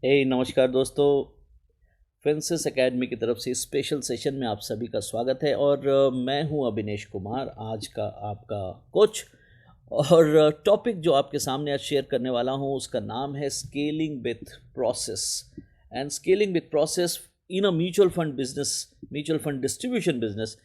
नमस्कार दोस्तों। फिंसिस एकेडमी की तरफ से स्पेशल सेशन में आप सभी का स्वागत है और मैं हूं अभिनेश कुमार, आज का आपका कोच। और टॉपिक जो आपके सामने आज शेयर करने वाला हूं उसका नाम है scaling with process. And scaling with process in a mutual fund business, mutual fund distribution business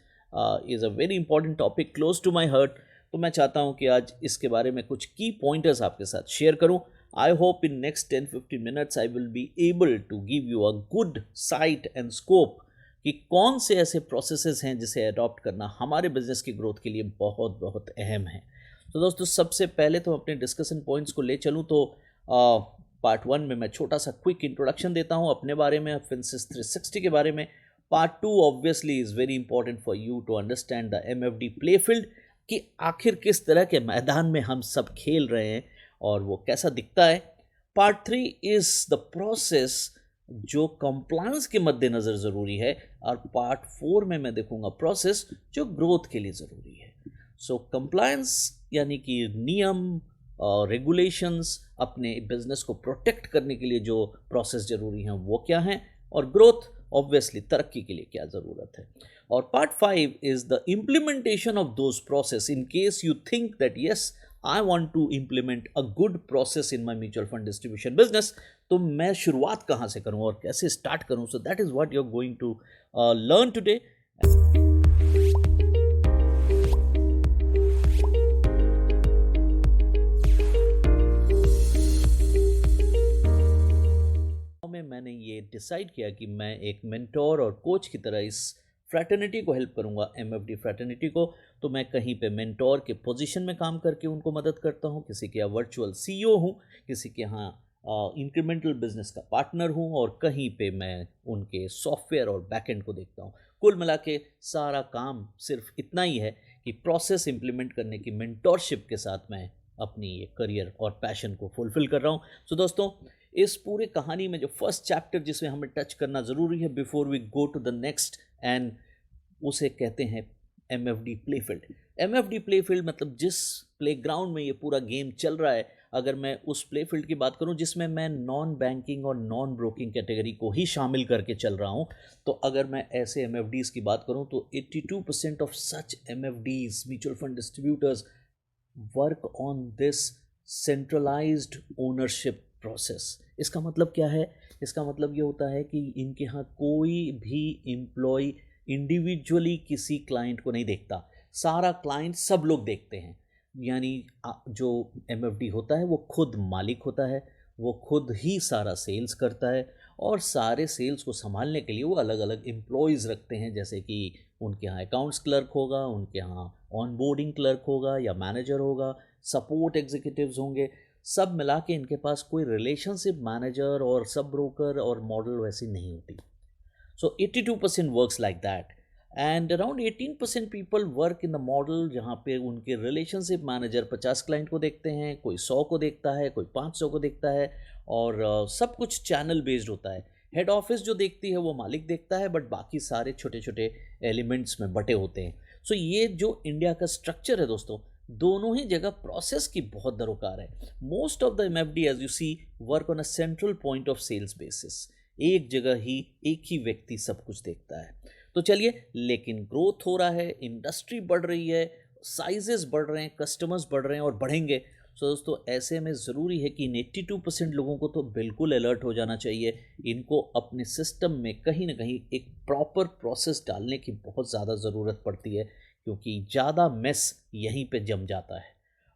is a very important topic close to my heart. तो मैं चाहता हूं कि आज इसके बारे में कुछ की पॉइंटर्स आपके साथ शेयर करूं। I hope in next 10-15 minutes I will be able to give you a good sight and scope कि कौन से ऐसे प्रोसेसेस हैं जिसे अडॉप्ट करना हमारे बिजनेस की ग्रोथ के लिए बहुत बहुत अहम है। तो दोस्तों, सबसे पहले तो अपने डिस्कशन पॉइंट्स को ले चलूँ तो पार्ट वन में मैं छोटा सा क्विक इंट्रोडक्शन देता हूँ अपने बारे में, फिंसिस 360 के बारे में। Part two obviously is very important for you to understand the MFD play field कि आखिर किस तरह के मैदान में हम सब खेल रहे हैं और वो कैसा दिखता है। Part three is the process जो कंप्लायंस के मद्देनज़र ज़रूरी है, और पार्ट फोर में मैं देखूंगा प्रोसेस जो ग्रोथ के लिए ज़रूरी है। सो कंप्लायंस यानी कि नियम और रेगुलेशंस, अपने बिजनेस को प्रोटेक्ट करने के लिए जो प्रोसेस ज़रूरी हैं वो क्या हैं, और ग्रोथ ऑब्वियसली तरक्की के लिए क्या ज़रूरत है। और part five is the implementation of those process in case you think that yes I want to implement a good process in my mutual fund distribution business। तो मैं शुरुआत कहाँ से करूँ और कैसे स्टार्ट करूँ? So that is what you're going to learn today। में मैंने ये डिसाइड किया कि मैं एक मेंटोर और कोच की तरह इस फ्रैटर्निटी को हेल्प करूंगा, MFD फ्रैटर्निटी को। तो मैं कहीं पे मेंटोर के पोजीशन में काम करके उनको मदद करता हूँ, किसी के यहाँ वर्चुअल CEO हूँ, किसी के यहाँ इंक्रीमेंटल बिजनेस का पार्टनर हूँ, और कहीं पे मैं उनके सॉफ्टवेयर और बैकएंड को देखता हूँ। कुल मिला के सारा काम सिर्फ इतना ही है कि प्रोसेस इंप्लीमेंट करने की मेंटोरशिप के साथ मैं अपनी ये करियर और पैशन को फुलफिल कर रहा हूँ। सो दोस्तों, इस पूरी कहानी में जो फर्स्ट चैप्टर जिसमें हमें टच करना ज़रूरी है before we go to the next, and उसे कहते हैं MFD प्लेफील्ड। MFD प्लेफील्ड मतलब जिस प्लेग्राउंड में ये पूरा गेम चल रहा है, अगर मैं उस प्लेफील्ड की बात करूं जिसमें मैं नॉन बैंकिंग और नॉन ब्रोकिंग कैटेगरी को ही शामिल करके चल रहा हूं, तो अगर मैं ऐसे MFDs की बात करूं तो 82% of such MFDs, mutual fund distributors, work on this centralised ownership process. इसका मतलब क्या है? इसका मतलब ये होता है कि इनके यहाँ कोई भी एम्प्लॉय इंडिविजुअली किसी क्लाइंट को नहीं देखता, सारा क्लाइंट सब लोग देखते हैं। यानी जो MFD होता है वो खुद मालिक होता है, वो खुद ही सारा सेल्स करता है, और सारे सेल्स को संभालने के लिए वो अलग अलग एम्प्लॉयज़ रखते हैं, जैसे कि उनके यहाँ अकाउंट्स क्लर्क होगा, उनके यहाँ ऑनबोर्डिंग क्लर्क होगा या मैनेजर होगा, सपोर्ट एग्जीक्यूटिव्स होंगे। सब मिला के इनके पास कोई रिलेशनशिप मैनेजर और सब ब्रोकर और मॉडल वैसी नहीं होती। सो 82% works like that, and around 18% people work in the model जहाँ पे उनके रिलेशनशिप मैनेजर 50 क्लाइंट को देखते हैं, कोई 100 को देखता है, कोई 500 को देखता है, और सब कुछ चैनल बेस्ड होता है। हेड ऑफिस जो देखती है वो मालिक देखता है, बट बाकी सारे छोटे छोटे एलिमेंट्स में बटे होते हैं। सो ये जो इंडिया का स्ट्रक्चर है दोस्तों, दोनों ही जगह प्रोसेस की बहुत दरकार है। Most of the MFD as you see work on a central point of sales basis, एक जगह ही एक ही व्यक्ति सब कुछ देखता है। तो चलिए, लेकिन ग्रोथ हो रहा है, इंडस्ट्री बढ़ रही है, साइजेस बढ़ रहे हैं, कस्टमर्स बढ़ रहे हैं और बढ़ेंगे। सो दोस्तों, ऐसे में ज़रूरी है कि इन 82% लोगों को तो बिल्कुल अलर्ट हो जाना चाहिए। इनको अपने सिस्टम में कहीं ना कहीं एक प्रॉपर प्रोसेस डालने की बहुत ज़्यादा ज़रूरत पड़ती है, क्योंकि ज़्यादा मेस यहीं पे जम जाता है।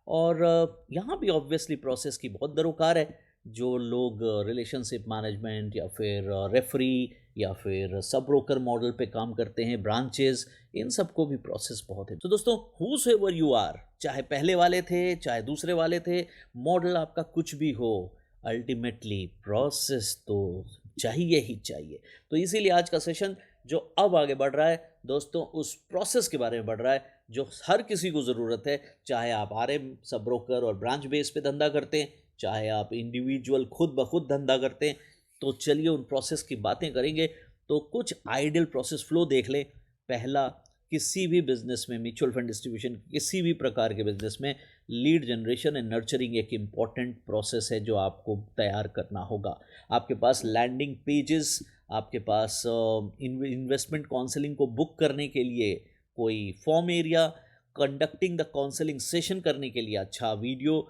और यहाँ भी ऑब्वियसली प्रोसेस की बहुत दरकार है। जो लोग रिलेशनशिप मैनेजमेंट या फिर रेफरी या फिर सब ब्रोकर मॉडल पे काम करते हैं, ब्रांचेस, इन सब को भी प्रोसेस बहुत है। तो दोस्तों, हुज एवर यू आर, चाहे पहले वाले थे चाहे दूसरे वाले थे, मॉडल आपका कुछ भी हो, अल्टीमेटली प्रोसेस तो चाहिए ही चाहिए। तो इसीलिए आज का सेशन जो अब आगे बढ़ रहा है दोस्तों, उस प्रोसेस के बारे में बढ़ रहा है जो हर किसी को ज़रूरत है। चाहे आप RM, सब ब्रोकर और ब्रांच बेस पे धंधा करते हैं, चाहे आप इंडिविजुअल खुद ब खुद धंधा करते हैं। तो चलिए उन प्रोसेस की बातें करेंगे। तो कुछ आइडियल प्रोसेस फ्लो देख लें। पहला, किसी भी बिजनेस में, म्यूचुअल फंड डिस्ट्रीब्यूशन, किसी भी प्रकार के बिजनेस में लीड जनरेशन एंड नर्चरिंग एक इम्पॉर्टेंट प्रोसेस है जो आपको तैयार करना होगा। आपके पास लैंडिंग पेजेस, आपके पास इन्वेस्टमेंट काउंसलिंग को बुक करने के लिए कोई form area, conducting the counselling session करने के लिए अच्छा वीडियो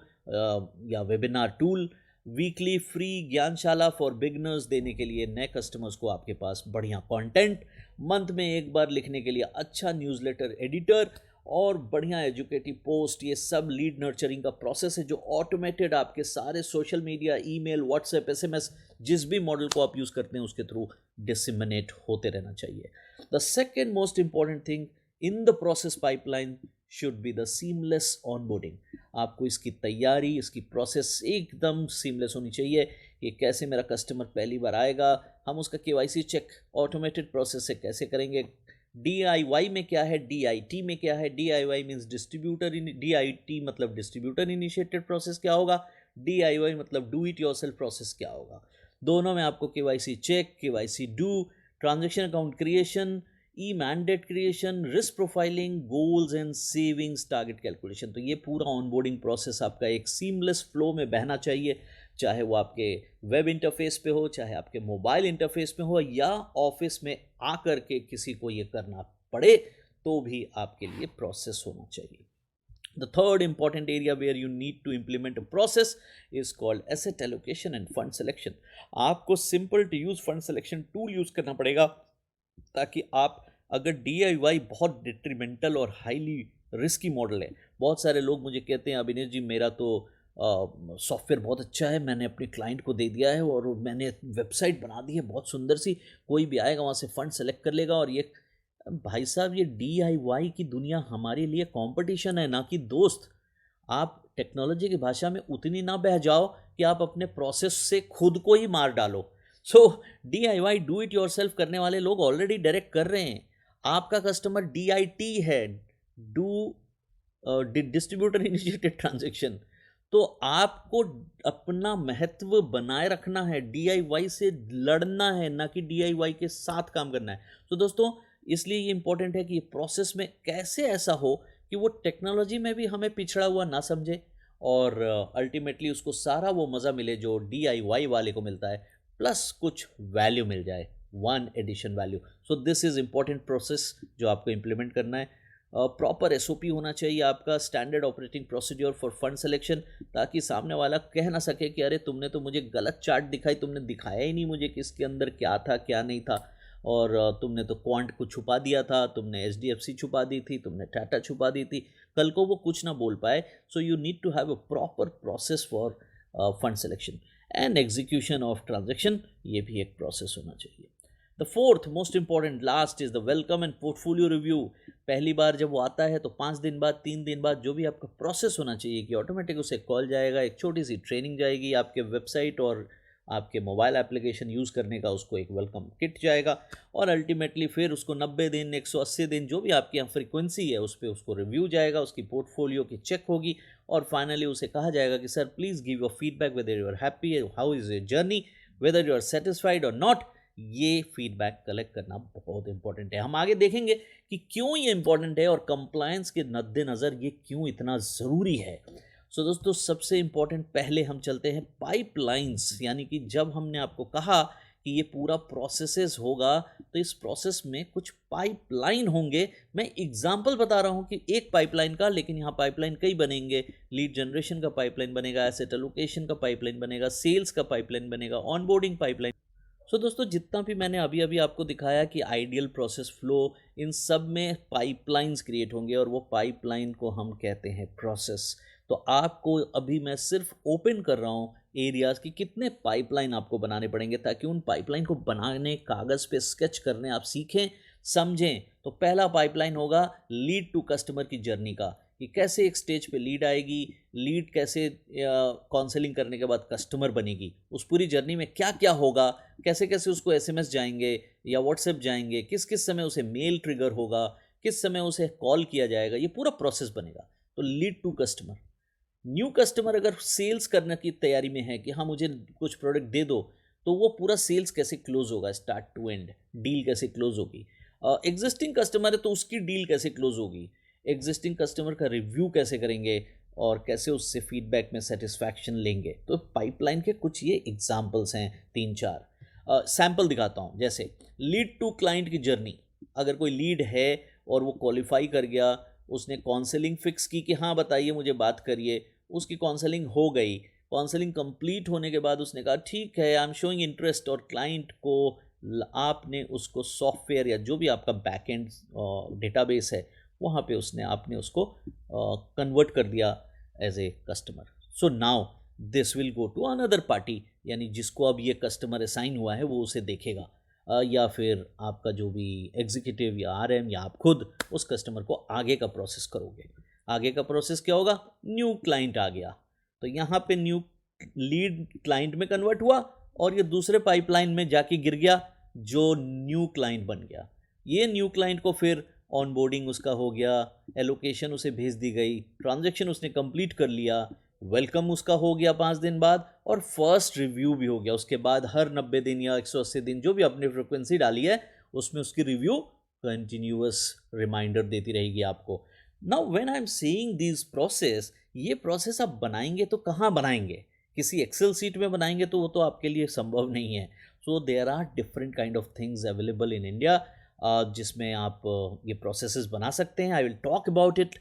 या webinar tool, weekly free Gyanshala for beginners देने के लिए नए कस्टमर्स को आपके पास बढ़िया कंटेंट, मंथ में एक बार लिखने के लिए अच्छा न्यूज़लेटर एडिटर और बढ़िया एजुकेटिव पोस्ट, ये सब लीड नर्चरिंग का प्रोसेस है जो ऑटोमेटेड आपके सारे social media, email, WhatsApp, SMS, जिस भी मॉडल को आप यूज़ करते हैं उसके थ्रू डिसमिनेट होते रहना चाहिए। The second most important thing in the process pipeline should be the seamless onboarding. आपको इसकी तैयारी, इसकी प्रोसेस एकदम सीमलेस होनी चाहिए कि कैसे मेरा कस्टमर पहली बार आएगा, हम उसका केवाईसी चेक ऑटोमेटेड प्रोसेस से कैसे करेंगे, DIY में क्या है, DIT में क्या है। DIY मीन्स डिस्ट्रीब्यूटर, DIT मतलब डिस्ट्रीब्यूटर इनिशिएटेड प्रोसेस क्या होगा, DIY मतलब डू इट योरसेल्फ प्रोसेस क्या होगा। दोनों में आपको KYC check, KYC do, transaction account creation, e mandate creation, risk profiling, goals and savings, target calculation, तो ये पूरा ऑनबोर्डिंग प्रोसेस आपका एक सीमलेस फ्लो में बहना चाहिए, चाहे वो आपके वेब इंटरफेस पे हो, चाहे आपके मोबाइल इंटरफेस पे हो, या ऑफिस में आकर के किसी को ये करना पड़े तो भी आपके लिए प्रोसेस होना चाहिए। The third important area where you need to implement a process is called asset allocation and fund selection. आपको simple to use fund selection tool use करना पड़ेगा ताकि आप, अगर DIY बहुत डिट्रीमेंटल और हाईली रिस्की मॉडल है, बहुत सारे लोग मुझे कहते हैं अभिनेश जी मेरा तो सॉफ्टवेयर बहुत अच्छा है, मैंने अपने क्लाइंट को दे दिया है और मैंने वेबसाइट बना दी है बहुत सुंदर सी, कोई भी आएगा वहाँ से फंड सेलेक्ट कर लेगा। और ये भाई साहब, ये DIY की दुनिया हमारे लिए कंपटीशन है, ना कि दोस्त। आप टेक्नोलॉजी की भाषा में उतनी ना बह जाओ कि आप अपने प्रोसेस से खुद को ही मार डालो। सो DIY, डू इट योरसेल्फ करने वाले लोग ऑलरेडी डायरेक्ट कर रहे हैं। आपका कस्टमर DIT है, डू डिस्ट्रीब्यूटर इनिशिएटेड ट्रांजेक्शन, तो आपको अपना महत्व बनाए रखना है, DIY से लड़ना है, ना कि DIY के साथ काम करना है। तो दोस्तों, इसलिए ये इंपॉर्टेंट है कि प्रोसेस में कैसे ऐसा हो कि वो टेक्नोलॉजी में भी हमें पिछड़ा हुआ ना समझे और अल्टीमेटली उसको सारा वो मज़ा मिले जो DIY वाले को मिलता है, प्लस कुछ वैल्यू मिल जाए, one addition value. So this is important process जो आपको इम्प्लीमेंट करना है। प्रॉपर SOP होना चाहिए आपका, standard operating procedure for fund selection, ताकि सामने वाला कह ना सके कि अरे तुमने तो मुझे गलत चार्ट दिखाई, तुमने दिखाया ही नहीं मुझे कि इसके अंदर क्या था क्या नहीं था, और तुमने तो क्वांट को छुपा दिया था, तुमने HDFC छुपा दी थी, तुमने टाटा छुपा दी थी, कल को वो कुछ ना बोल पाए। So you need to have a proper process for fund selection and execution of transaction, ये भी एक प्रोसेस होना चाहिए। The fourth most important last is the welcome and portfolio review. पहली बार जब वो आता है तो 5 दिन बाद, 3 दिन बाद, जो भी आपका प्रोसेस होना चाहिए कि ऑटोमेटिक उसे कॉल जाएगा, एक छोटी सी ट्रेनिंग जाएगी, आपके वेबसाइट और आपके मोबाइल एप्लीकेशन यूज़ करने का उसको एक वेलकम किट जाएगा, और अल्टीमेटली फिर उसको 90 दिन, 180 दिन, जो भी आपकी यहाँ फ्रीक्वेंसी है उस पर उसको रिव्यू जाएगा, उसकी पोर्टफोलियो की चेक होगी, और फाइनली उसे कहा जाएगा कि sir please give your feedback whether you are happy, how is your journey, whether you are satisfied और नॉट। ये फीडबैक कलेक्ट करना बहुत इंपॉर्टेंट है। हम आगे देखेंगे कि क्यों ये इंपॉर्टेंट है और कंप्लायंस के मद्देनज़र ये क्यों इतना ज़रूरी है। सो दोस्तों, सबसे इंपॉर्टेंट पहले हम चलते हैं पाइपलाइंस, यानी कि जब हमने आपको कहा कि ये पूरा प्रोसेसेस होगा तो इस प्रोसेस में कुछ पाइपलाइन होंगे। मैं एग्जांपल बता रहा हूँ कि एक पाइपलाइन का, लेकिन यहाँ पाइपलाइन कई बनेंगे। लीड जनरेशन का पाइपलाइन बनेगा, एसेट एलोकेशन का पाइपलाइन बनेगा, सेल्स का पाइपलाइन बनेगा, ऑनबोर्डिंग पाइपलाइन। सो दोस्तों, जितना भी मैंने अभी अभी आपको दिखाया कि आइडियल प्रोसेस फ्लो, इन सब में पाइपलाइंस क्रिएट होंगे और वो पाइपलाइन को हम कहते हैं प्रोसेस। तो आपको अभी मैं सिर्फ ओपन कर रहा हूँ एरियाज़ की कितने पाइपलाइन आपको बनाने पड़ेंगे, ताकि उन पाइपलाइन को बनाने, कागज़ पे स्केच करने आप सीखें, समझें। तो पहला पाइपलाइन होगा लीड टू कस्टमर की जर्नी का, कि कैसे एक स्टेज पे लीड आएगी, लीड कैसे काउंसलिंग करने के बाद कस्टमर बनेगी, उस पूरी जर्नी में क्या क्या होगा, कैसे कैसे उसको SMS जाएंगे या WhatsApp जाएंगे, किस किस समय उसे मेल ट्रिगर होगा, किस समय उसे कॉल किया जाएगा, ये पूरा प्रोसेस बनेगा। तो lead to customer. New customer अगर सेल्स करने की तैयारी में है कि हाँ मुझे कुछ प्रोडक्ट दे दो, तो वो पूरा सेल्स कैसे क्लोज होगा, स्टार्ट टू एंड, डील कैसे क्लोज होगी। एग्जिस्टिंग कस्टमर है तो उसकी डील कैसे क्लोज होगी, एग्जिस्टिंग कस्टमर का रिव्यू कैसे करेंगे और कैसे उससे फीडबैक में सेटिस्फैक्शन लेंगे। तो पाइपलाइन के कुछ ये एग्जाम्पल्स हैं, 3-4 सैम्पल दिखाता हूँ। जैसे लीड टू क्लाइंट की जर्नी, अगर कोई लीड है और वो क्वालिफाई कर गया, उसने काउंसलिंग फिक्स की कि हाँ बताइए मुझे बात करिए, उसकी काउंसलिंग हो गई, काउंसलिंग कंप्लीट होने के बाद उसने कहा ठीक है आई एम शोइंग इंटरेस्ट, और क्लाइंट को आपने उसको सॉफ्टवेयर या जो भी आपका बैकएंड डेटाबेस है वहाँ पे आपने उसको कन्वर्ट कर दिया as a customer. So now this will go to another party, यानी जिसको अब ये कस्टमर असाइन हुआ है वो उसे देखेगा, या फिर आपका जो भी एग्जीक्यूटिव या आरएम या आप खुद उस कस्टमर को आगे का प्रोसेस करोगे। आगे का प्रोसेस क्या होगा, न्यू क्लाइंट आ गया तो यहाँ पे न्यू लीड क्लाइंट में कन्वर्ट हुआ और ये दूसरे पाइपलाइन में जाके गिर गया जो न्यू क्लाइंट बन गया। ये न्यू क्लाइंट को फिर ऑनबोर्डिंग उसका हो गया, एलोकेशन उसे भेज दी गई, ट्रांजैक्शन उसने कंप्लीट कर लिया, वेलकम उसका हो गया 5 दिन बाद, और फर्स्ट रिव्यू भी हो गया। उसके बाद हर 90 दिन या 180 दिन जो भी आपने फ्रिक्वेंसी डाली है उसमें उसकी रिव्यू कंटिन्यूअस रिमाइंडर देती रहेगी आपको। Now when I am saying this process, ये प्रोसेस आप बनाएंगे तो कहाँ बनाएंगे, किसी एक्सेल सीट में बनाएंगे तो वो तो आपके लिए संभव नहीं है। So there are different kind of things available in India जिसमें आप ये प्रोसेसेस बना सकते हैं। I will talk about it.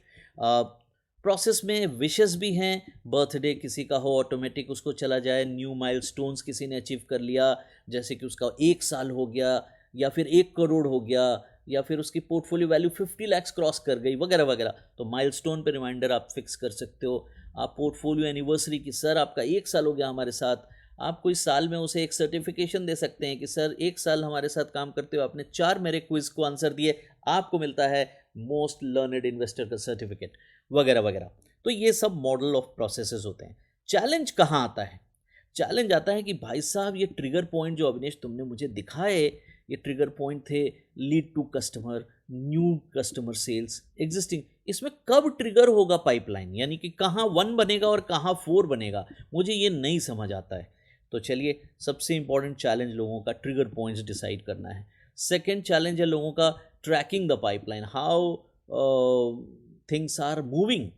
Process में विशेस भी हैं, बर्थडे किसी का हो ऑटोमेटिक उसको चला जाए, न्यू माइलस्टोन्स किसी ने अचीव कर लिया जैसे कि उसका 1 साल हो गया या फिर 1 करोड़ हो गया या फिर उसकी पोर्टफोलियो वैल्यू 50 लाख क्रॉस कर गई वगैरह वगैरह, तो माइलस्टोन पे रिमाइंडर आप फिक्स कर सकते हो। आप पोर्टफोलियो एनिवर्सरी की, सर आपका 1 साल हो गया हमारे साथ, आप कोई साल में उसे एक सर्टिफिकेशन दे सकते हैं कि सर 1 साल हमारे साथ काम करते हुए आपने 4 मेरे क्विज को आंसर दिए, आपको मिलता है मोस्ट लर्नड इन्वेस्टर का सर्टिफिकेट वगैरह वगैरह। तो ये सब मॉडल ऑफ प्रोसेसेस होते हैं। चैलेंज कहाँ आता है, चैलेंज आता है कि भाई साहब ये ट्रिगर पॉइंट जो अविनेश तुमने मुझे दिखाए, ये ट्रिगर पॉइंट थे lead to customer, new customer sales, existing, इसमें कब ट्रिगर होगा पाइपलाइन, यानी कि कहाँ 1 बनेगा और कहाँ 4 बनेगा, मुझे ये नहीं समझ आता है। तो चलिए, सबसे इंपॉर्टेंट चैलेंज लोगों का ट्रिगर पॉइंट्स डिसाइड करना है। सेकेंड चैलेंज है लोगों का tracking the pipeline, how things are moving.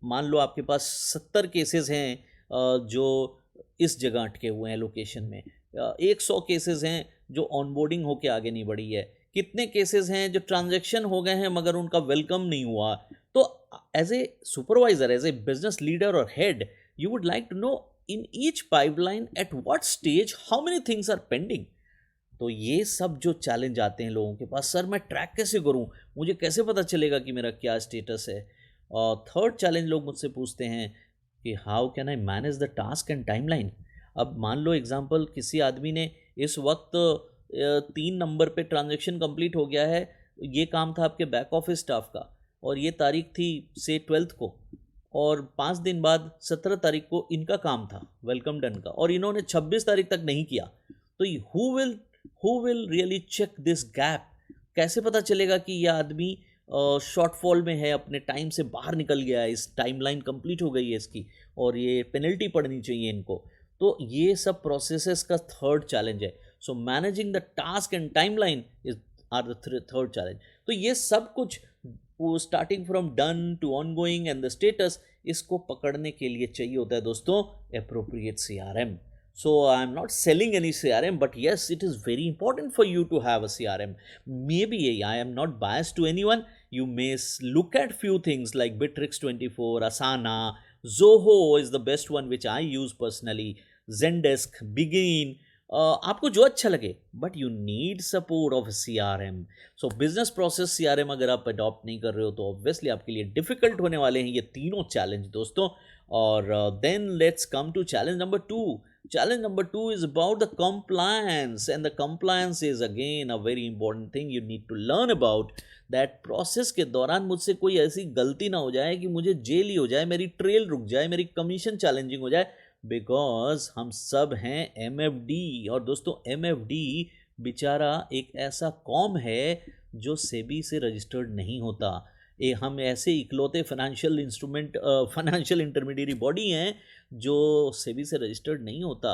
मान लो आपके पास 70 केसेस हैं जो इस जगह अटके हुए हैं लोकेशन में, 100 केसेस हैं जो ऑनबोर्डिंग होके आगे नहीं बढ़ी है, कितने केसेस हैं जो ट्रांजैक्शन हो गए हैं मगर उनका वेलकम नहीं हुआ। तो as a supervisor, as a business leader और head, you would like to know in each pipeline at what stage how many things are pending. तो ये सब जो चैलेंज आते हैं लोगों के पास, सर मैं ट्रैक कैसे करूं, मुझे कैसे पता चलेगा कि मेरा क्या स्टेटस है। और थर्ड चैलेंज लोग मुझसे पूछते हैं कि how can I manage the task and timeline. अब मान लो एग्जांपल, किसी आदमी ने इस वक्त 3 नंबर पे ट्रांजैक्शन कंप्लीट हो गया है, ये काम था आपके बैक ऑफिस स्टाफ का और ये तारीख थी से 12 को, और 5 दिन बाद 17 तारीख को इनका काम था वेलकम डन का, और इन्होंने 26 तारीख तक नहीं किया। तो who will really check this gap, कैसे पता चलेगा कि यह आदमी शॉर्टफॉल में है, अपने टाइम से बाहर निकल गया है, इस टाइमलाइन कंप्लीट हो गई है इसकी और ये पेनल्टी पड़नी चाहिए इनको। तो ये सब प्रोसेसेस का थर्ड चैलेंज है। So managing the task and timeline is are the third challenge. तो ये सब कुछ starting from done to ongoing and the status, इसको पकड़ने के लिए चाहिए होता है दोस्तों appropriate CRM. So I'm not selling any CRM, but yes, it is very important for you to have a CRM. Maybe I am not biased to anyone. You may look at few things like Bittrex24, Asana, Zoho is the best one which I use personally, Zendesk, Begin. आपको जो अच्छा लगे, but you need support of CRM. So business process CRM अगर आप adopt नहीं कर रहे हो तो ऑब्वियसली आपके लिए डिफिकल्ट होने वाले हैं ये तीनों चैलेंज दोस्तों. और then let's come to challenge number 2. Challenge number 2 is about the compliance, and the compliance is again a very important thing you need to learn about. That process के दौरान मुझसे कोई ऐसी गलती ना हो जाए कि मुझे जेल ही हो जाए, मेरी ट्रेल रुक जाए, मेरी कमीशन चैलेंजिंग हो जाए, बिकॉज हम सब हैं MFD. और दोस्तों MFD बेचारा एक ऐसा कॉम है जो सेबी से रजिस्टर्ड नहीं होता. हम ऐसे इकलौते फाइनेंशियल इंटरमीडिएरी बॉडी हैं जो सेबी से रजिस्टर्ड नहीं होता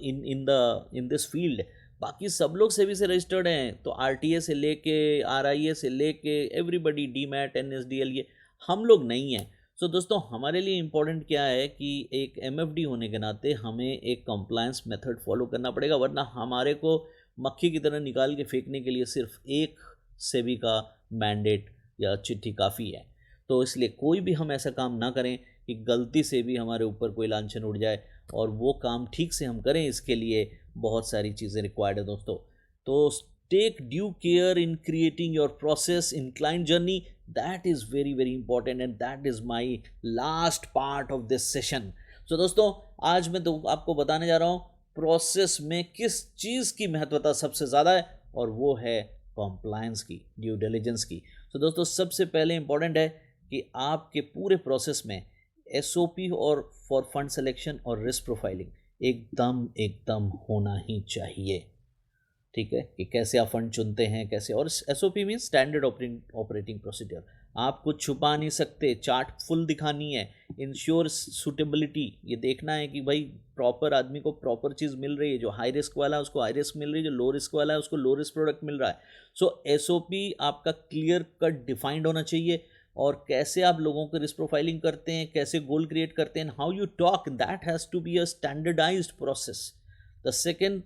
इन दिस फील्ड. बाकी सब लोग सेबी से रजिस्टर्ड हैं, तो आरटीए से लेके आरआईए से लेके एवरीबडी, डीमैट, एनएसडीएल, ये हम लोग नहीं हैं। सो दोस्तों, हमारे लिए इम्पोर्टेंट क्या है कि एक एमएफडी होने के नाते हमें एक कंप्लायंस मेथड फॉलो करना पड़ेगा, वरना हमारे को मक्खी की तरह निकाल के फेंकने के लिए सिर्फ एक सेबी का मैंडेट या चिट्ठी काफ़ी है। तो इसलिए कोई भी हम ऐसा काम ना करें कि गलती से भी हमारे ऊपर कोई लांछन उड़ जाए, और वो काम ठीक से हम करें, इसके लिए बहुत सारी चीज़ें रिक्वायर्ड है दोस्तों। तो take due care in creating your process inclined journey, that is very very important, and that is my last part of this session. So दोस्तों, आज मैं तो आपको बताने जा रहा हूँ प्रोसेस में किस चीज़ की महत्वता सबसे ज़्यादा है, और वो है कॉम्प्लायंस की, ड्यू डिलिजेंस की। तो दोस्तों, सबसे पहले इंपॉर्टेंट है कि आपके पूरे प्रोसेस में एसओपी और फॉर फंड सिलेक्शन और रिस्क प्रोफाइलिंग एकदम एकदम होना ही चाहिए। ठीक है, कि कैसे आप फंड चुनते हैं, कैसे, और SOP mean standard operating procedure. आप कुछ छुपा नहीं सकते, चार्ट फुल दिखानी है, इंश्योर सूटेबिलिटी, ये देखना है कि भाई प्रॉपर आदमी को प्रॉपर चीज़ मिल रही है, जो हाई रिस्क वाला है उसको हाई रिस्क मिल रही है, जो लो रिस्क वाला है उसको लो रिस्क प्रोडक्ट मिल रहा है। सो एसओपी आपका क्लियर कट डिफाइंड होना चाहिए, और कैसे आप लोगों को रिस्क प्रोफाइलिंग करते हैं, कैसे गोल क्रिएट करते हैं, how you talk, that has to be a standardized process. The second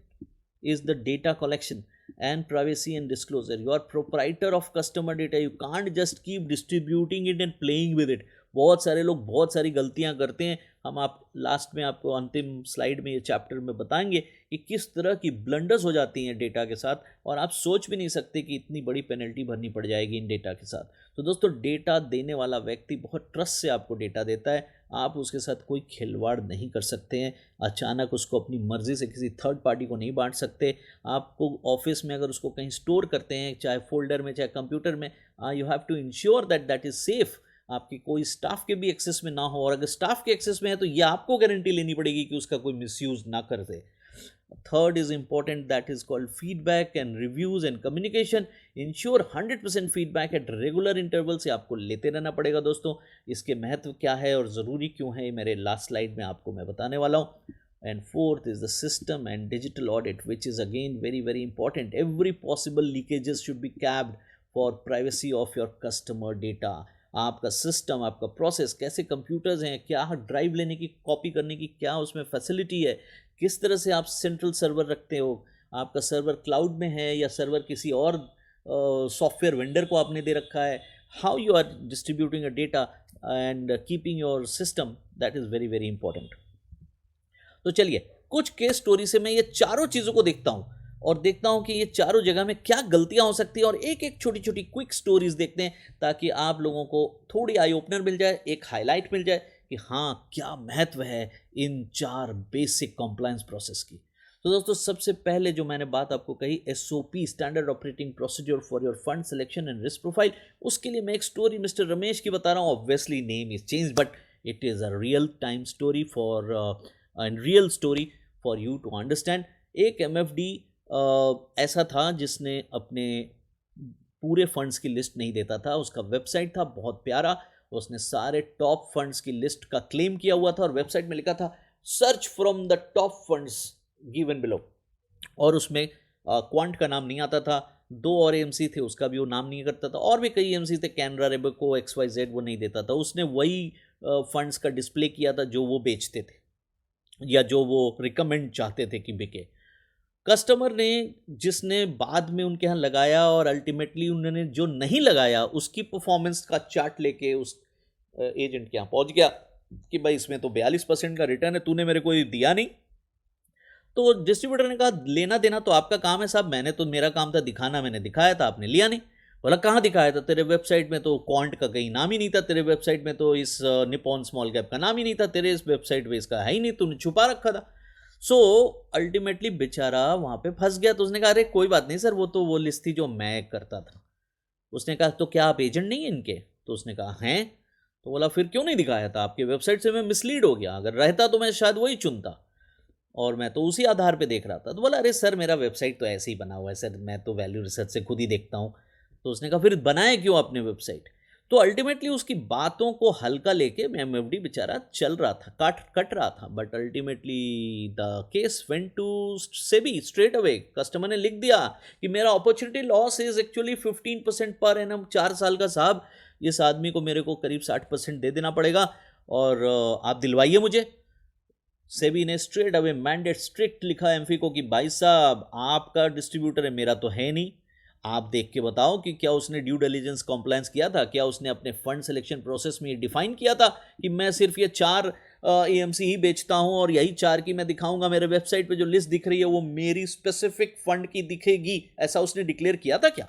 is the data collection and privacy and disclosure. You are proprietor of customer data, you can't just keep distributing it and playing with it. बहुत सारे लोग बहुत सारी गलतियां करते हैं, हम आप लास्ट में आपको अंतिम स्लाइड में, ये चैप्टर में बताएंगे कि किस तरह की ब्लंडर्स हो जाती हैं डेटा के साथ, और आप सोच भी नहीं सकते कि इतनी बड़ी पेनल्टी भरनी पड़ जाएगी इन डेटा के साथ। तो दोस्तों, डेटा देने वाला व्यक्ति बहुत ट्रस्ट से आपको डेटा देता है, आप उसके साथ कोई खिलवाड़ नहीं कर सकते हैं, अचानक उसको अपनी मर्ज़ी से किसी थर्ड पार्टी को नहीं बांट सकते। आपको ऑफिस में अगर उसको कहीं स्टोर करते हैं, चाहे फोल्डर में चाहे कंप्यूटर में, you have to ensure that that is safe, आपकी कोई स्टाफ के भी एक्सेस में ना हो, और अगर स्टाफ के एक्सेस में है तो ये आपको गारंटी लेनी पड़ेगी कि उसका कोई मिसयूज़ ना कर दे। Third is important, that is called feedback and reviews and communication. Ensure 100% feedback at regular interval से आपको लेते रहना पड़ेगा दोस्तों। इसके महत्व क्या है और ज़रूरी क्यों है, मेरे लास्ट स्लाइड में आपको मैं बताने वाला हूँ। And fourth is the system and digital audit, which is again very very important. Every possible leakages should be capped for privacy of your customer data. आपका सिस्टम, आपका प्रोसेस, कैसे कंप्यूटर्स हैं, क्या ड्राइव लेने की, कॉपी करने की क्या उसमें फैसिलिटी है, किस तरह से आप सेंट्रल सर्वर रखते हो, आपका सर्वर क्लाउड में है या सर्वर किसी और सॉफ्टवेयर वेंडर को आपने दे रखा है, how you are distributing a data and keeping your system, that is very very important. तो चलिए, कुछ केस स्टोरी से मैं ये चारों चीज़ों को देखता हूँ और देखता हूँ कि ये चारों जगह में क्या गलतियाँ हो सकती हैं, और एक एक छोटी छोटी क्विक स्टोरीज देखते हैं, ताकि आप लोगों को थोड़ी आई ओपनर मिल जाए, एक हाईलाइट मिल जाए कि हाँ, क्या महत्व है इन 4 बेसिक कंप्लायंस प्रोसेस की। तो दोस्तों, सबसे पहले जो मैंने बात आपको कही, SOP, standard operating procedure for your fund selection and risk profile, उसके लिए मैं एक स्टोरी मिस्टर रमेश की बता रहा हूँ। Obviously name is change, but it is a real time story for and real story for you to understand. एक MFD ऐसा था जिसने अपने पूरे फंड्स की लिस्ट नहीं देता था। उसका वेबसाइट था बहुत प्यारा, उसने सारे टॉप फंड्स की लिस्ट का क्लेम किया हुआ था, और वेबसाइट में लिखा था search from the top funds given below, और उसमें क्वांट का नाम नहीं आता था। 2 और एमसी थे, उसका भी वो नाम नहीं करता था, और भी कई एमसी थे, कैनरा, रेबको, XYZ, वो नहीं देता था। उसने वही फंड्स का डिस्प्ले किया था जो वो बेचते थे या जो वो रिकमेंड चाहते थे कि बिके। कस्टमर ने, जिसने बाद में उनके यहाँ लगाया और अल्टीमेटली उन्होंने जो नहीं लगाया, उसकी परफॉर्मेंस का चार्ट लेके उस एजेंट के यहाँ पहुँच गया कि भाई इसमें तो 42% का रिटर्न है, तूने मेरे को दिया नहीं। तो डिस्ट्रीब्यूटर ने कहा लेना देना तो आपका काम है साहब, मैंने तो, मेरा काम था दिखाना, मैंने दिखाया था, आपने लिया नहीं। बोला कहाँ दिखाया था, तेरे वेबसाइट में तो क्वांट का कहीं नाम ही नहीं था, तेरे वेबसाइट में तो इस निपॉन स्मॉल कैप का नाम ही नहीं था, तेरे इस वेबसाइट पे इसका है ही नहीं, तूने छुपा रखा था। सो अल्टीमेटली बेचारा वहाँ पे फंस गया। तो उसने कहा अरे कोई बात नहीं सर, वो तो वो लिस्ट थी जो मैं करता था। उसने कहा तो क्या आप एजेंट नहीं हैं इनके? तो उसने कहा हैं। तो बोला फिर क्यों नहीं दिखाया था, आपके वेबसाइट से मैं मिसलीड हो गया, अगर रहता तो मैं शायद वही चुनता, और मैं तो उसी आधार पे देख रहा था। तो बोला अरे सर मेरा वेबसाइट तो ऐसे ही बना हुआ है सर, मैं तो वैल्यू रिसर्च से खुद ही देखता हूँ। तो उसने कहा फिर बनाए क्यों आपने वेबसाइट? तो अल्टीमेटली उसकी बातों को हल्का लेके एमएफडी बेचारा चल रहा था, कट रहा था, but ultimately the case went to SEBI straight away. Customer ने लिख दिया कि मेरा opportunity loss is actually 15% per annum, 4 साल का साहब, इस आदमी को मेरे को करीब 60% दे देना पड़ेगा और आप दिलवाइए मुझे। सेबी ने स्ट्रेट अवे मैंडेट स्ट्रिक्ट लिखा एमफी को कि भाई साहब आपका डिस्ट्रीब्यूटर है, मेरा तो है नहीं, आप देख के बताओ कि क्या उसने ड्यू डिलिजेंस कॉम्प्लायंस किया था, क्या उसने अपने फंड सिलेक्शन प्रोसेस में ये डिफाइन किया था कि मैं सिर्फ ये 4 एएमसी ही बेचता हूं और यही 4 की मैं दिखाऊंगा, मेरे वेबसाइट पे जो लिस्ट दिख रही है वो मेरी स्पेसिफिक फंड की दिखेगी, ऐसा उसने डिक्लेयर किया था क्या?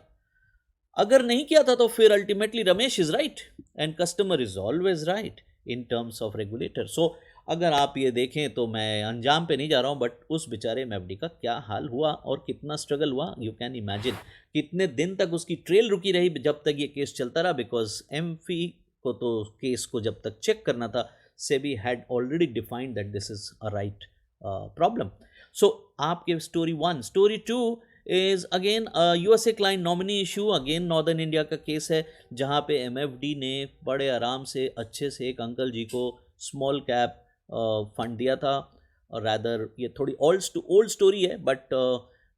अगर नहीं किया था तो फिर ultimately Ramesh is right and customer is always right in terms of regulator. So अगर आप ये देखें तो मैं अंजाम पे नहीं जा रहा हूँ, बट उस बेचारे एमएफडी का क्या हाल हुआ और कितना स्ट्रगल हुआ, यू कैन इमेजिन। कितने दिन तक उसकी ट्रेल रुकी रही जब तक ये केस चलता रहा, बिकॉज एमफी को तो केस को जब तक चेक करना था, SEBI had already defined that this is a right problem. So आपके story 1। Story 2 is again USA client nominee issue. Again northern India का केस है जहाँ पे एमएफडी ने बड़े आराम से अच्छे से एक अंकल जी को स्मॉल कैप फंड दिया था। रैदर ये थोड़ी ओल्ड स्टोरी है, बट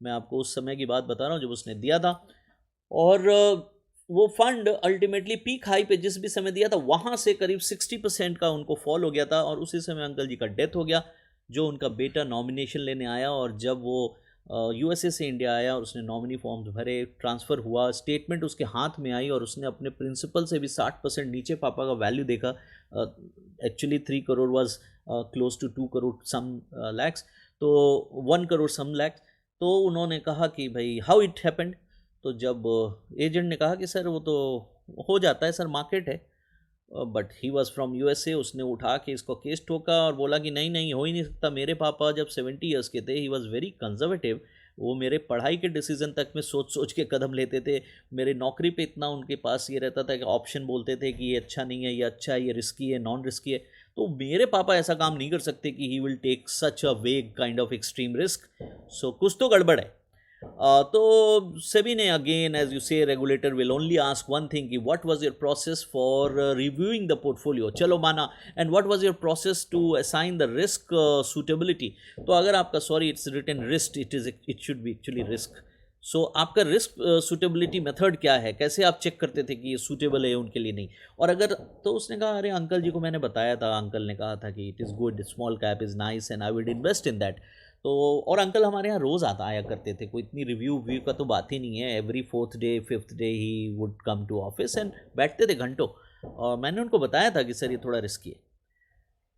मैं आपको उस समय की बात बता रहा हूँ जब उसने दिया था। और वो फंड अल्टीमेटली पीक हाई पे जिस भी समय दिया था वहाँ से करीब 60% का उनको फॉल हो गया था और उसी समय अंकल जी का डेथ हो गया। जो उनका बेटा नॉमिनेशन लेने आया और जब वो यूएसए से इंडिया आया और उसने नॉमिनी फॉर्म्स भरे, ट्रांसफ़र हुआ, स्टेटमेंट उसके हाथ में आई और उसने अपने प्रिंसिपल से भी 60% नीचे पापा का वैल्यू देखा। Actually 3 crore was close to 2 crore some lakhs, तो 1 करोड़ सम लैक्स। तो उन्होंने कहा कि भाई हाउ इट हैपेंड। तो जब एजेंट ने कहा कि सर वो तो हो जाता है सर, मार्केट है, but he was from USA, उसने उठा के इसको केस ठोका और बोला कि नहीं नहीं हो ही नहीं सकता। मेरे पापा जब 70 ईयर्स के थे, ही वॉज वेरी कंजर्वेटिव, वो मेरे पढ़ाई के डिसीजन तक में सोच सोच के कदम लेते थे। मेरे नौकरी पे इतना उनके पास ये रहता था कि ऑप्शन बोलते थे कि ये अच्छा नहीं है, ये अच्छा है, ये रिस्की है, नॉन रिस्की है। तो मेरे पापा ऐसा काम नहीं कर सकते कि he will take such a vague kind of extreme risk. So कुछ तो गड़बड़ है। तो सेबी ने again as you say regulator will only ask one thing कि what was your process for reviewing the portfolio, चलो माना, and what was your process to assign the risk suitability. तो अगर आपका sorry it's written risk, it should be actually risk. So आपका risk suitability method क्या है, कैसे आप चेक करते थे कि ये सूटेबल है उनके लिए नहीं। और अगर तो उसने कहा अरे अंकल जी को मैंने बताया था, अंकल ने कहा था कि it is good, small cap is nice and I will invest in that. तो और अंकल हमारे यहाँ रोज़ आया करते थे, कोई इतनी रिव्यू का तो बात ही नहीं है। Every 4th day 5th day ही would come to office and बैठते थे घंटों। और मैंने उनको बताया था कि सर ये थोड़ा रिस्की है,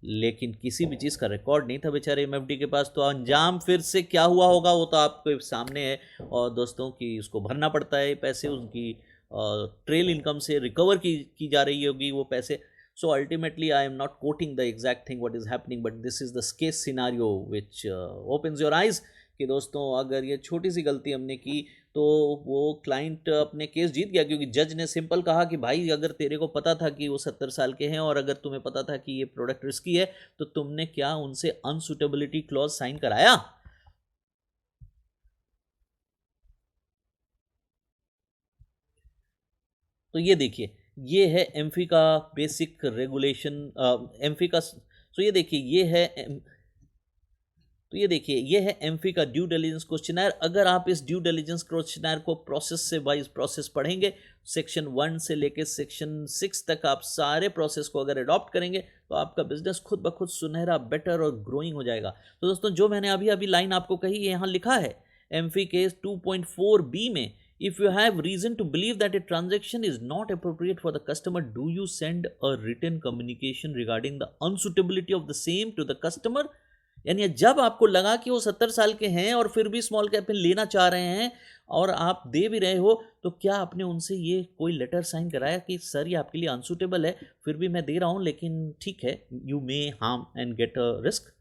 लेकिन किसी भी चीज़ का रिकॉर्ड नहीं था बेचारे एमएफडी के पास। तो अंजाम फिर से क्या हुआ होगा वो तो आपके सामने है। और दोस्तों कि उसको भरना पड़ता है पैसे, उनकी ट्रेल इनकम से रिकवर की जा रही होगी वो पैसे। So ultimately I am not quoting the exact thing what is happening, but this is the case scenario which opens your eyes कि दोस्तों अगर ये छोटी सी गलती हमने की तो वो क्लाइंट अपने केस जीत गया, क्योंकि जज ने सिंपल कहा कि भाई अगर तेरे को पता था कि वो 70 साल के हैं और अगर तुम्हें पता था कि ये प्रोडक्ट रिस्की है तो तुमने क्या उनसे अनसुटेबिलिटी क्लॉज साइन कराया। तो ये देखिए, ये है एमफी का बेसिक रेगुलेशन, एमफी का। तो ये देखिए ये है तो ये देखिए ये है एमफी का ड्यू डिलिजेंस क्वेश्चनर। अगर आप इस ड्यू डिलिजेंस क्वेश्चनर को प्रोसेस से वाइज प्रोसेस पढ़ेंगे, सेक्शन 1 से लेके सेक्शन 6 तक आप सारे प्रोसेस को अगर अडॉप्ट करेंगे तो आपका बिजनेस खुद ब खुद सुनहरा, बेटर और ग्रोइंग हो जाएगा। तो दोस्तों जो मैंने अभी अभी लाइन आपको कही, यहाँ लिखा है एमफी केस 2.4b में, if you have reason to believe that a transaction is not appropriate for the customer, do you send a written communication regarding the unsuitability of the same to the customer? यानी जब आपको लगा कि वो 70 साल के हैं और फिर भी स्मॉल कैप में लेना चाह रहे हैं और आप दे भी रहे हो, तो क्या आपने उनसे ये कोई लेटर साइन कराया कि सर ये आपके लिए अनसुटेबल है, फिर भी मैं दे रहा हूँ, लेकिन ठीक है, you may harm and get a risk.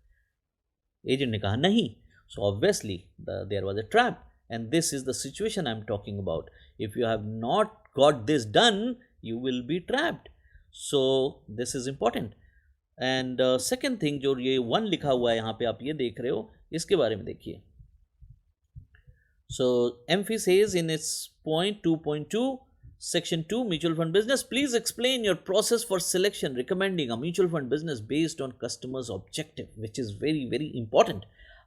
Agent ने कहा नहीं। So obviously there was a trap and this is the situation I'm talking about. If you have not got this done, you will be trapped. So this is important. And second thing, जो ये 1 लिखा हुआ है यहाँ पे आप ये देख रहे हो, इसके बारे में देखिए। So MFI says in its point 2.2, Section 2, mutual fund business. Please explain your process for selection, recommending a mutual fund business based on customer's objective, which is very, very important.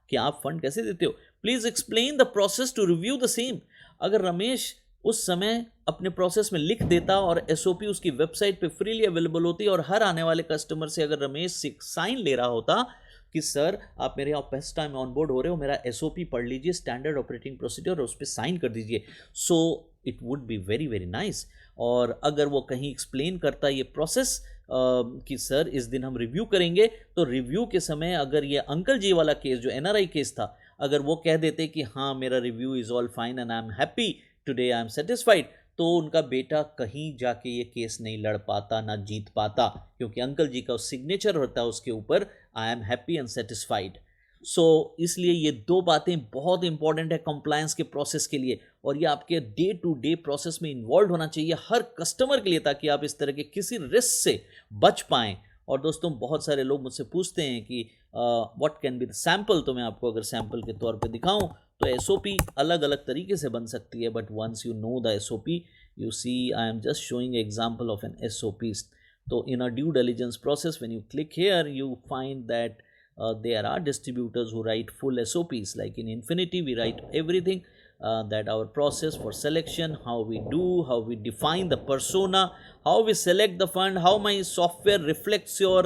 कि आप फंड कैसे देते हो. Please explain the process to review the same. अगर रमेश उस समय अपने process में लिख देता और एसओपी उसकी वेबसाइट पे फ्रीली अवेलेबल होती और हर आने वाले कस्टमर से अगर रमेश साइन ले रहा होता कि सर आप मेरे यहाँ फर्स्ट टाइम ऑन बोर्ड हो रहे हो, मेरा एसओपी पढ़ लीजिए, स्टैंडर्ड ऑपरेटिंग प्रोसीजर, और उस पर साइन कर दीजिए, so it would be very very nice. और अगर वो कहीं एक्सप्लेन करता ये प्रोसेस कि सर इस दिन हम रिव्यू करेंगे, तो रिव्यू के समय अगर ये अंकल जी वाला केस जो एनआरआई केस था, अगर वो कह देते कि हाँ मेरा review is all fine and I am happy today, I am satisfied, तो उनका बेटा कहीं जाके ये केस नहीं लड़ पाता, ना जीत पाता, क्योंकि अंकल जी का सिग्नेचर होता है उसके ऊपर, I am happy and satisfied. So इसलिए ये दो बातें बहुत इंपॉर्टेंट है कंप्लायंस के प्रोसेस के लिए, और ये आपके डे टू डे प्रोसेस में इन्वॉल्व होना चाहिए हर कस्टमर के लिए, ताकि आप इस तरह के किसी रिस्क से बच पाएँ. और दोस्तों बहुत सारे लोग मुझसे पूछते हैं कि what can be the sample, तो मैं आपको अगर सैम्पल के तौर पे दिखाऊं तो एसओपी अलग अलग तरीके से बन सकती है, but once you know the SOP, you see I am just showing example of an SOP. तो in a due diligence process when you click here you find that there are distributors who write full SOPs, like in Infinity we write everything, that our process for selection, how we do, how we define the persona, how we select the fund, how my software reflects your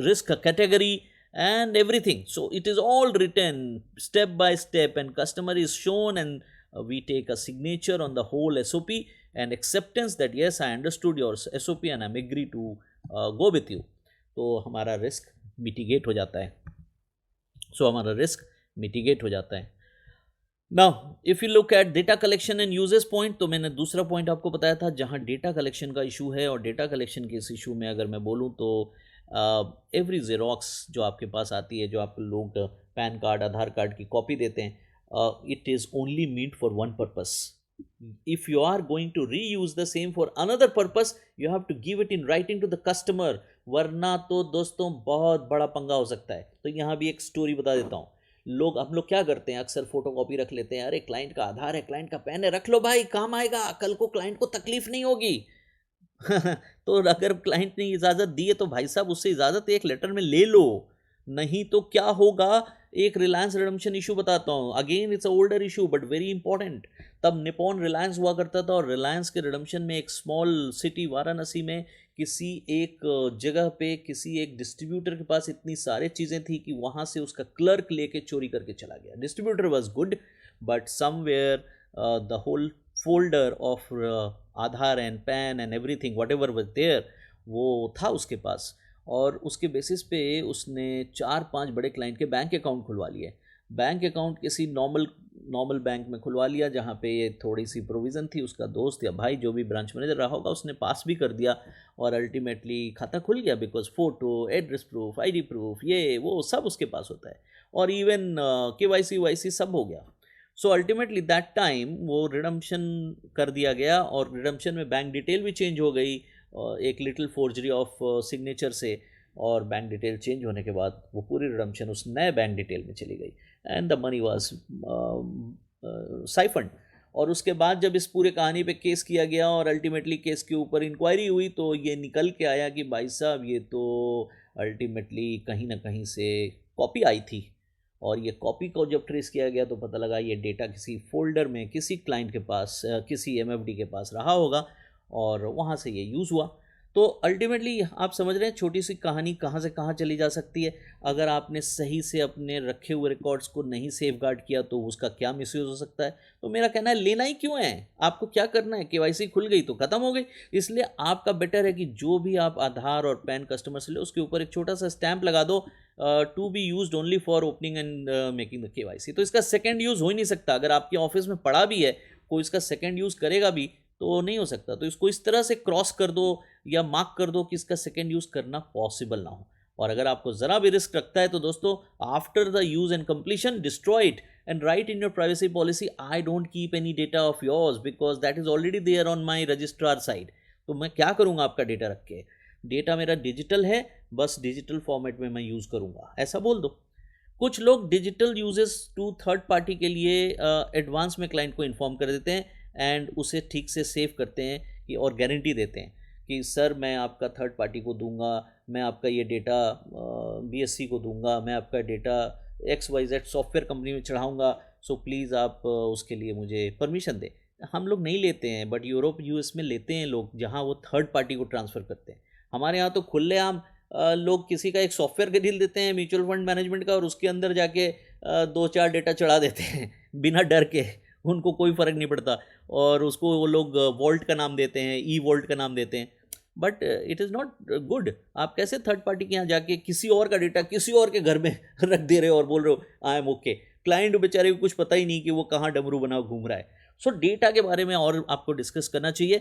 risk category and everything. So it is all written step by step, and customer is shown, and we take a signature on the whole SOP and acceptance that yes I understood your SOP and I'm agree to go with you. तो हमारा risk mitigate हो जाता है. हमारा risk mitigate हो जाता है. Now if you look at data collection and uses point, तो मैंने दूसरा पॉइंट आपको बताया था जहां डेटा कलेक्शन का इशू है, और डेटा कलेक्शन के इस इशू में अगर मैं बोलूं तो एवरी जेरोक्स जो आपके पास आती है, जो आप लोग पैन कार्ड आधार कार्ड की कॉपी देते हैं, it is only meant for one purpose. If you are going to reuse the same for another purpose, you have to give it in writing to the customer, वरना तो दोस्तों बहुत बड़ा पंगा हो सकता है. तो यहाँ भी एक स्टोरी बता देता हूँ. हम लोग क्या करते हैं, अक्सर फोटो कॉपी रख लेते हैं, अरे क्लाइंट का आधार है, क्लाइंट का पैन है, रख लो भाई काम आएगा, कल को क्लाइंट को तकलीफ नहीं होगी. तो अगर क्लाइंट ने इजाज़त दी है तो भाई साहब उससे इजाज़त एक लेटर में ले लो, नहीं तो क्या होगा. एक रिलायंस रिडम्पशन इशू बताता हूँ, again it's a older issue but very important. तब निपॉन रिलायंस हुआ करता था, और रिलायंस के रिडम्पशन में एक स्मॉल सिटी वाराणसी में किसी एक जगह पे किसी एक डिस्ट्रीब्यूटर के पास इतनी सारी चीज़ें थी कि वहाँ से उसका क्लर्क लेके चोरी करके चला गया. Distributor was good but somewhere the whole folder of Aadhaar and PAN and everything whatever was there वो था उसके पास, और उसके बेसिस पे उसने 4-5 बड़े क्लाइंट के बैंक अकाउंट खुलवा लिए. बैंक अकाउंट किसी नॉर्मल बैंक में खुलवा लिया जहाँ पे ये थोड़ी सी प्रोविज़न थी. उसका दोस्त या भाई जो भी ब्रांच मैनेजर रहा होगा उसने पास भी कर दिया, और अल्टीमेटली खाता खुल गया, because photo, address proof, ID proof, ये वो सब उसके पास होता है, और इवन KYC वाईसी सब हो गया. सो अल्टीमेटली दैट टाइम वो रिडम्पशन कर दिया गया, और रिडम्पशन में बैंक डिटेल भी चेंज हो गई, एक लिटिल फोर्जरी ऑफ सिग्नेचर से, और बैंक डिटेल चेंज होने के बाद वो पूरी रिडम्पशन उस नए बैंक डिटेल में चली गई, एंड द मनी वाज साइफंड. और उसके बाद जब इस पूरे कहानी पे केस किया गया और अल्टीमेटली केस के ऊपर इंक्वायरी हुई, तो ये निकल के आया कि भाई साहब ये तो अल्टीमेटली कहीं ना कहीं से कॉपी आई थी, और ये कॉपी को जब ट्रेस किया गया तो पता लगा ये डेटा किसी फोल्डर में किसी क्लाइंट के पास, किसी MFD के पास रहा होगा, और वहाँ से ये यूज़ हुआ. तो अल्टीमेटली आप समझ रहे हैं छोटी सी कहानी कहाँ से कहाँ चली जा सकती है. अगर आपने सही से अपने रखे हुए रिकॉर्ड्स को नहीं सेफगार्ड किया तो उसका क्या मिसयूज़ हो सकता है. तो मेरा कहना है लेना ही क्यों है, आपको क्या करना है, KYC खुल गई तो ख़त्म हो गई. इसलिए आपका बेटर है कि जो भी आप आधार और पैन कस्टमर से ले उसके ऊपर एक छोटा सा स्टैंप लगा दो, to be used only for opening and making the KYC. तो इसका सेकेंड यूज़ हो ही नहीं सकता. अगर आपके ऑफिस में पड़ा भी है, कोई इसका सेकेंड यूज़ करेगा भी तो नहीं हो सकता. तो इसको इस तरह से क्रॉस कर दो या मार्क कर दो कि इसका सेकेंड यूज़ करना पॉसिबल ना हो. और अगर आपको ज़रा भी रिस्क रखता है तो दोस्तों after the use and completion destroy it and write in your privacy policy, I don't keep any data of yours because that is already there on my registrar side. तो मैं क्या करूँगा आपका डेटा रख के, डेटा मेरा digital है, बस डिजिटल फॉर्मेट में मैं यूज़ करूँगा, ऐसा बोल दो. कुछ लोग digital usages to third party के लिए एडवांस में क्लाइंट को इन्फॉर्म कर देते हैं, एंड उसे ठीक से सेव करते हैं कि और गारंटी देते हैं कि सर मैं आपका थर्ड पार्टी को दूंगा, मैं आपका ये डेटा बीएससी को दूंगा, मैं आपका डेटा XYZ सॉफ्टवेयर कंपनी में चढ़ाऊंगा, सो प्लीज़ आप उसके लिए मुझे परमिशन दें। हम लोग नहीं लेते हैं, बट यूरोप यूएस में लेते हैं लोग, जहाँ वो थर्ड पार्टी को ट्रांसफ़र करते हैं। हमारे यहाँ तो खुलेआम लोग किसी का एक सॉफ्टवेयर खरीद लेते हैं म्यूचुअल फंड मैनेजमेंट का, और उसके अंदर जाके 2-4 डेटा चढ़ा देते हैं बिना डर के, उनको कोई फ़र्क नहीं पड़ता, और उसको वो लोग वॉल्ट का नाम देते हैं, ई वॉल्ट का नाम देते हैं। But it is not good. आप कैसे थर्ड पार्टी के यहाँ जाके किसी और का डेटा किसी और के घर में रख दे रहे हो और बोल रहे हो आई एम ओके। क्लाइंट बेचारे को कुछ पता ही नहीं कि वो कहाँ डमरू बना घूम रहा है। सो डेटा के बारे में और आपको डिस्कस करना चाहिए।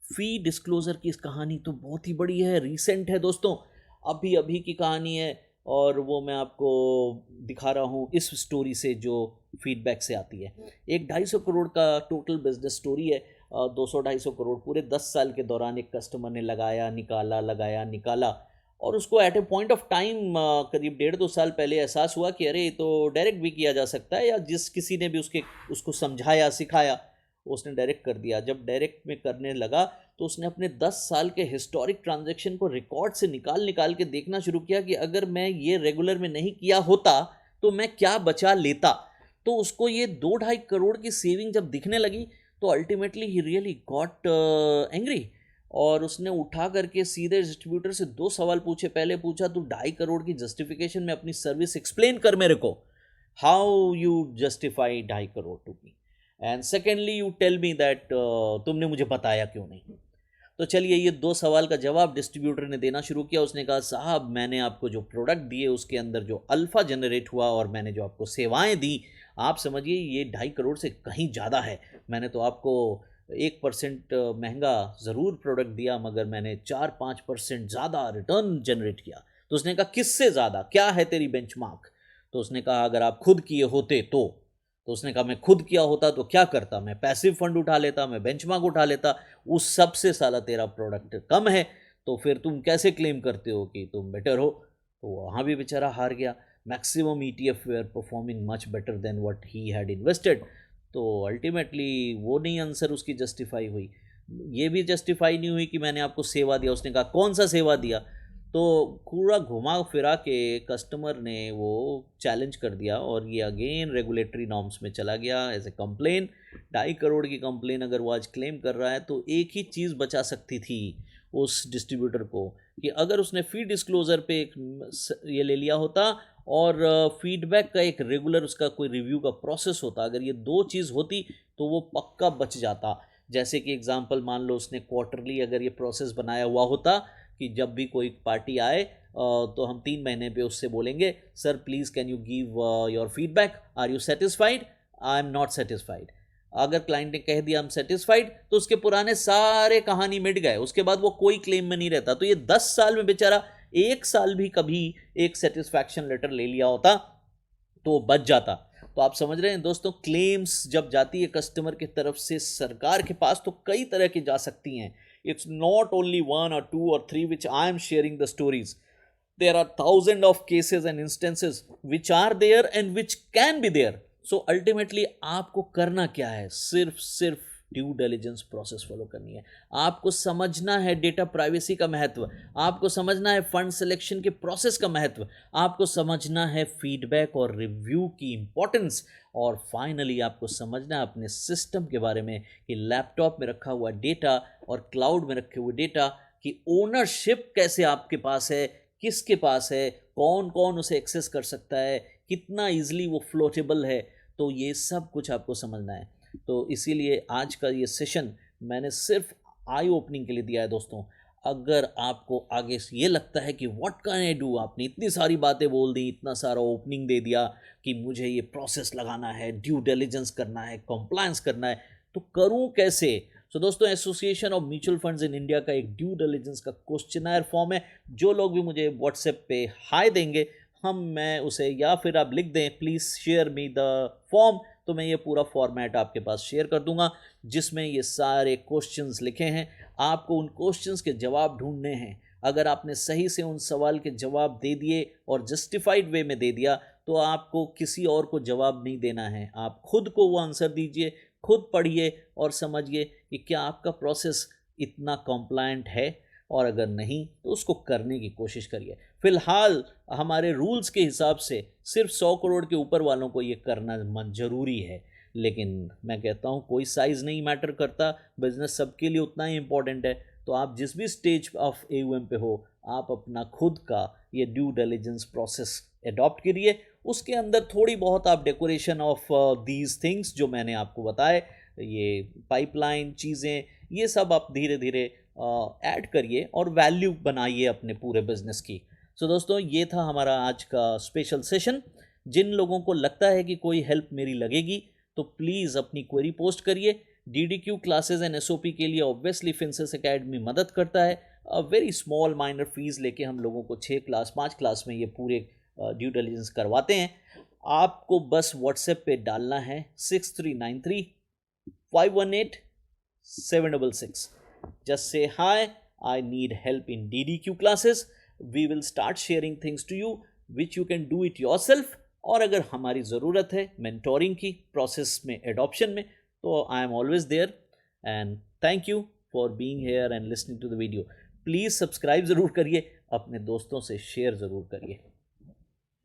फी डिस्क्लोजर की इस कहानी तो बहुत ही बड़ी है, रिसेंट है दोस्तों, अभी अभी की कहानी है, और वो मैं आपको दिखा रहा हूँ इस स्टोरी से जो फीडबैक से आती है। एक 250 करोड़ का टोटल बिजनेस स्टोरी है। 200-250 करोड़ पूरे 10 साल के दौरान एक कस्टमर ने लगाया निकाला, और उसको at a point of time करीब 1.5-2 साल पहले एहसास हुआ कि अरे ये तो डायरेक्ट भी किया जा सकता है, या जिस किसी ने भी उसको समझाया सिखाया उसने डायरेक्ट कर दिया। जब डायरेक्ट में करने लगा तो उसने अपने 10 साल के हिस्टोरिक ट्रांजैक्शन को रिकॉर्ड से निकाल के देखना शुरू किया कि अगर मैं ये रेगुलर में नहीं किया होता तो मैं क्या बचा लेता। तो उसको ये 2-2.5 करोड़ की सेविंग जब दिखने लगी तो ultimately he really got angry, और उसने उठा करके सीधे डिस्ट्रीब्यूटर से 2 सवाल पूछे। पहले पूछा, तू 2.5 करोड़ की जस्टिफिकेशन में अपनी सर्विस एक्सप्लेन कर मेरे को, how you justify 2.5 crore to me, and secondly you tell me that तुमने मुझे बताया क्यों नहीं। तो चलिए ये 2 सवाल का जवाब डिस्ट्रीब्यूटर ने देना शुरू किया। उसने कहा, साहब मैंने आपको जो प्रोडक्ट दिए उसके अंदर जो अल्फ़ा जनरेट हुआ और मैंने जो आपको सेवाएं दी, आप समझिए ये 2.5 करोड़ से कहीं ज़्यादा है। मैंने तो आपको 1% महंगा ज़रूर प्रोडक्ट दिया, मगर मैंने 4-5% ज़्यादा रिटर्न जनरेट किया। तो उसने कहा, किससे ज़्यादा, क्या है तेरी बेंचमार्क? तो उसने कहा, अगर आप खुद किए होते तो उसने कहा, मैं खुद किया होता तो क्या करता, मैं पैसिव फंड उठा लेता, मैं बेंचमार्क उठा लेता, उस सब से साला तेरा प्रोडक्ट कम है, तो फिर तुम कैसे क्लेम करते हो कि तुम बेटर हो? तो वहाँ भी बेचारा हार गया। Maximum ETF were performing much better than what he had invested. तो अल्टीमेटली वो नहीं आंसर उसकी जस्टिफाई हुई। ये भी जस्टिफाई नहीं हुई कि मैंने आपको सेवा दिया। उसने कहा, कौन सा सेवा दिया? तो पूरा घुमा फिरा के कस्टमर ने वो चैलेंज कर दिया, और ये अगेन रेगुलेटरी नॉर्म्स में चला गया एज ए कंप्लेन। 2.5 करोड़ की कंप्लेन अगर वो आज क्लेम कर रहा है तो एक ही चीज़ बचा सकती थी उस डिस्ट्रीब्यूटर को, कि अगर उसने फी डिस्क्लोजर पे एक ये ले लिया होता, और फीडबैक का एक रेगुलर उसका कोई रिव्यू का प्रोसेस होता। अगर ये 2 चीज़ होती तो वो पक्का बच जाता। जैसे कि एग्जांपल मान लो उसने क्वार्टरली अगर ये प्रोसेस बनाया हुआ होता कि जब भी कोई पार्टी आए तो हम 3 महीने पे उससे बोलेंगे, sir please can you give your feedback, are you satisfied, I am not satisfied. अगर क्लाइंट ने कह दिया हम सेटिस्फाइड, तो उसके पुराने सारे कहानी मिट गए, उसके बाद वो कोई क्लेम में नहीं रहता। तो ये 10 साल में बेचारा 1 साल भी कभी एक सेटिस्फैक्शन लेटर ले लिया होता तो बच जाता। तो आप समझ रहे हैं दोस्तों, क्लेम्स जब जाती है कस्टमर की तरफ से सरकार के पास तो कई तरह की जा सकती हैं। It's not only 1 or 2 or 3 which I am sharing the stories. There are thousands of cases and instances which are there and which can be there. So ultimately आपको करना क्या है? सिर्फ ड्यू डिलिजेंस प्रोसेस फॉलो करनी है। आपको समझना है डेटा प्राइवेसी का महत्व, आपको समझना है फंड सिलेक्शन के प्रोसेस का महत्व, आपको समझना है फीडबैक और रिव्यू की इंपॉर्टेंस, और फाइनली आपको समझना है अपने सिस्टम के बारे में कि लैपटॉप में रखा हुआ डेटा और क्लाउड में रखे हुए डेटा की ओनरशिप कैसे आपके पास है, किसके पास है, कौन कौन उसे एक्सेस कर सकता है, कितना ईजिली वो फ्लोटेबल है। तो ये सब कुछ आपको समझना है। तो इसीलिए आज का ये सेशन मैंने सिर्फ आई ओपनिंग के लिए दिया है दोस्तों। अगर आपको आगे से ये लगता है कि व्हाट कैन आई डू, आपने इतनी सारी बातें बोल दी, इतना सारा ओपनिंग दे दिया कि मुझे ये प्रोसेस लगाना है, ड्यू डिलिजेंस करना है, कंप्लायंस करना है, तो करूं कैसे? सो दोस्तों, association of mutual funds in India का एक ड्यू डिलिजेंस का क्वेश्चनर फॉर्म है। जो लोग भी मुझे व्हाट्सएप पे हाय देंगे, मैं उसे, या फिर आप लिख दें please share me the form, तो मैं ये पूरा फॉर्मेट आपके पास शेयर कर दूंगा जिसमें ये सारे क्वेश्चंस लिखे हैं। आपको उन क्वेश्चंस के जवाब ढूंढने हैं। अगर आपने सही से उन सवाल के जवाब दे दिए और जस्टिफाइड वे में दे दिया, तो आपको किसी और को जवाब नहीं देना है, आप खुद को वो आंसर दीजिए, खुद पढ़िए और समझिए कि क्या आपका प्रोसेस इतना कॉम्प्लायंट है, और अगर नहीं तो उसको करने की कोशिश करिए। फिलहाल हमारे रूल्स के हिसाब से सिर्फ 100 करोड़ के ऊपर वालों को ये करना मन ज़रूरी है, लेकिन मैं कहता हूँ कोई साइज़ नहीं मैटर करता, बिजनेस सबके लिए उतना ही इम्पोर्टेंट है। तो आप जिस भी स्टेज ऑफ AUM पे हो, आप अपना खुद का ये ड्यू डिलिजेंस प्रोसेस अडॉप्ट करिए। उसके अंदर थोड़ी बहुत आप डेकोरेशन ऑफ दीज थिंग्स जो मैंने आपको बताए, ये पाइपलाइन चीज़ें, ये सब आप धीरे धीरे ऐड करिए और वैल्यू बनाइए अपने पूरे बिजनेस की। सो दोस्तों, ये था हमारा आज का स्पेशल सेशन। जिन लोगों को लगता है कि कोई हेल्प मेरी लगेगी तो प्लीज़ अपनी क्वेरी पोस्ट करिए। DDQ क्लासेस एंड SOP के लिए ऑब्वियसली फिंसस एकेडमी मदद करता है। वेरी स्मॉल माइनर फीस लेके हम लोगों को 5 क्लास में ये पूरे ड्यू डिलिजेंस करवाते हैं। आपको बस व्हाट्सएप पे डालना है 6393-518-766। Just say hi, I need help in DDQ classes. We will start sharing things to you which you can do it yourself. और अगर हमारी ज़रूरत है मेंटोरिंग की प्रोसेस में, एडॉप्शन में, तो I am always there. And thank you for being here and listening to the video. Please subscribe ज़रूर करिए, अपने दोस्तों से शेयर ज़रूर करिए।